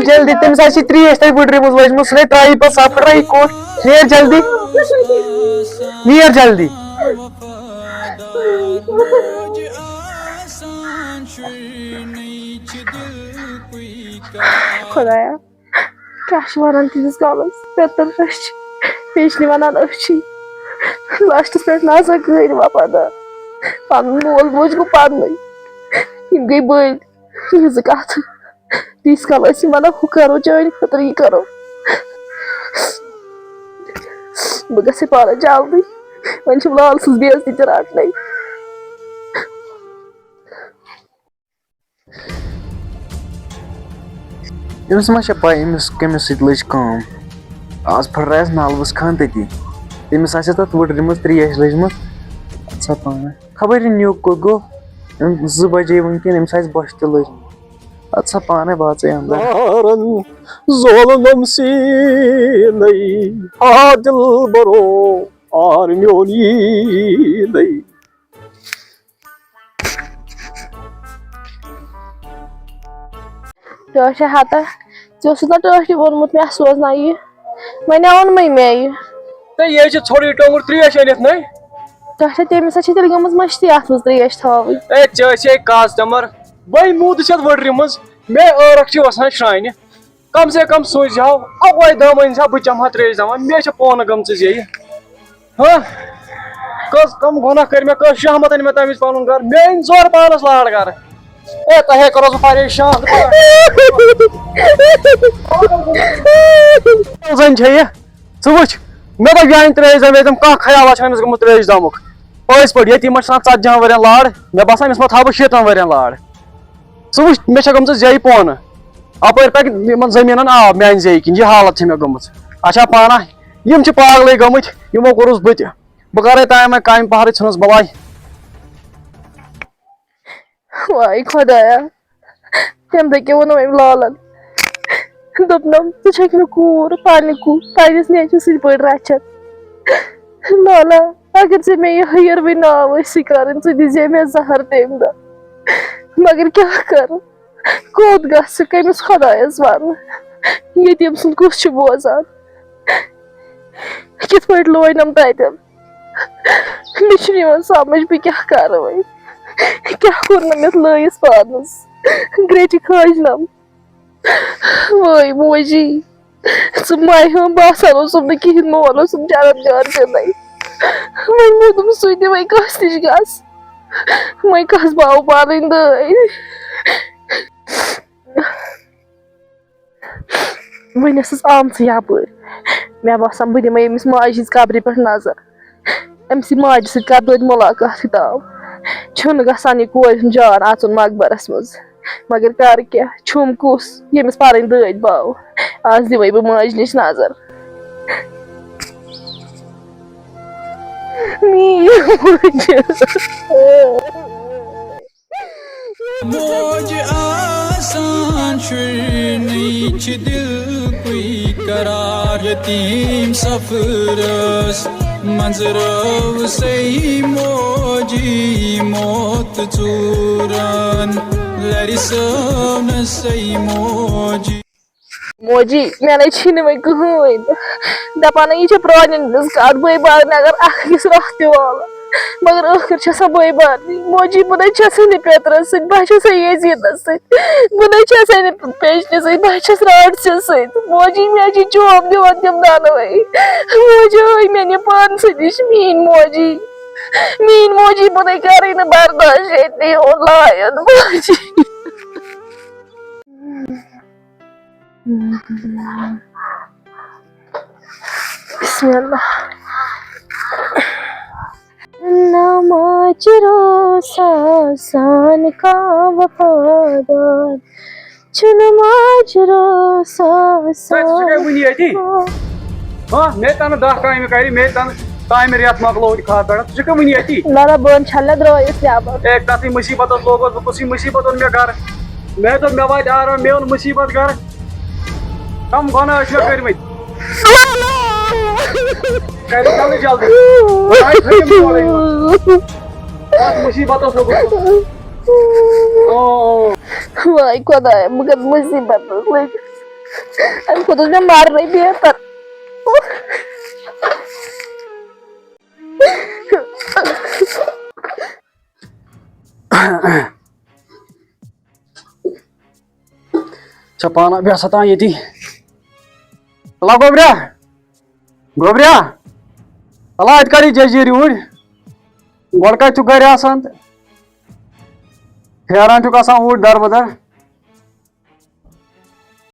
जल्दी तुम साची त्रीश तक बुड्री मुझ लज मुझ ताई पर साफ रही कोट नेर जल्दी नेर जल्दी खुदाया क्या वन तीस कॉलस पेतर पेशनी वन लास्टस पे नासा गई वफादार पन मोल मोज गो पन गई बल कत तीस कल वन हु करो चान खतर यह करो बह ग पान जल्दी वन लाल सज बेजती ते रटन अमिस मा पाई अमिस कमिस सत लज काम आज फर्रायस नालवस खान तती तमिस आसे तथ वुडर त्रेश लजमत सा पान खबर न्यूक कोत गो 2 बजे वनकन अमिस आस बश त लज अच्छा पाने बात अंदर जोलम सीनै आ दिल बरो आर म्योनी नै टोश हता ना टोश वोनमुत मे सोजना यह वन ओन मे यह तो ये छोड़ी टोंगर त्रेश अनित नै टोश तमिस तेल गम मस्ती अत मज त्रेश थी ए चे कस्टमर वही मूद वड्री मज मे ٲرق वसान श्राइन कम से कम सूझ जाओ अवै दम अन बह चमहा त्रेश दमा मे पोन गम ये हाँ कस कम गुना कर मे कस शहमत अन मे तमिस पन घर मे अन जोर पानस लाड़ घर ए तहे करो परेशान जन वुच मे दप यान त्रेश दम वेदम कह ख्याल अमिस गुत त्रेश दमुक पस पे ये 40 वर लाड़ मे बसान अमिस मा थो 60 वर लाड़ वुच मे गम जय पोन अपर पे जमीन आब मान जय किन यह हालत मे गम अच्छा पाना यम पागल गमत यमो कोरुस बह बह कर ताम काम पहर छनस बवाई वाई खुदाया तम दे वो लालन दोपनम तुक कूर पन्नस नेच पे रचत लाला अगर े मे हयर भी नाव कर दी मे जहर तम दह मगर क्या कर कोत गमिस खुदायस वन यम सुन कुस बोजान कित पे लोनम तम मे समझ बह क्या कर वही क्या कोर्नम ये लयस पानस ग्रेट खजनम वही मोजी माह बसान ना कहें मोल जरम जार चन वह मोदम सु वही कस नश गस वही कस बाव पान दस आम यप मे बसान बह दिम अमिस माज कब्र पे नजर अमिस माज सत मुलाकात ताव गसान यह कोर जान अचन मकबरस मज मगर कर क्या छुम कुस यमिस पान दद बाव आज दिवे बह माज नश नजर मोज आसान नहीं दिल कोई करार यतीम सफरस मंजरव सही मोजी मौत चूरन लरिसन सही मोजी मोजी मे छीन वह कहें दपान यह प्रान कत बे बारन अगर अकिस रह वाल मगर आखिर बे बारनी मोजी बह नी पेतर सत बह यजीदस सह पेशने सत बह राट मोजी मे चोम दिवान तम दानवे मोजी मे नी पान नश मीन मोजी बह कर बर्दाश्त ये लायन मोजी बिस्मिल्लाह नमाज रोसा सान का वफादार नमाज रोसा हाँ मे तन 10 काम कर मे तन ताम रेत मकलो खाद पे तुझे वन ये लाला बन छल द्रायस नबर एक तथ मुसीबत लोगोस बह कुछ मुसीबत मे घर मे तो मे वात आराम मे मुसीबत घर कम गुना मे कर्मत जल्दी जल्दी मुसीबत वाई खुदाया मगर मुसीबत लग اَمہِ کھۄتہٕ اوس مےٚ مَرنٕے بہتر. ژےٚ پانہ بیٚہہ سا تام ییٚتی. الا گوبریا گوبریا الا اَتہِ کر یہِ ججیٖر یوٗرۍ. گۄڈٕ کَتہِ چھُکھ گرِ آسان تہٕ پھیران چھُکھ آسان اوٗرۍ دَر بدر.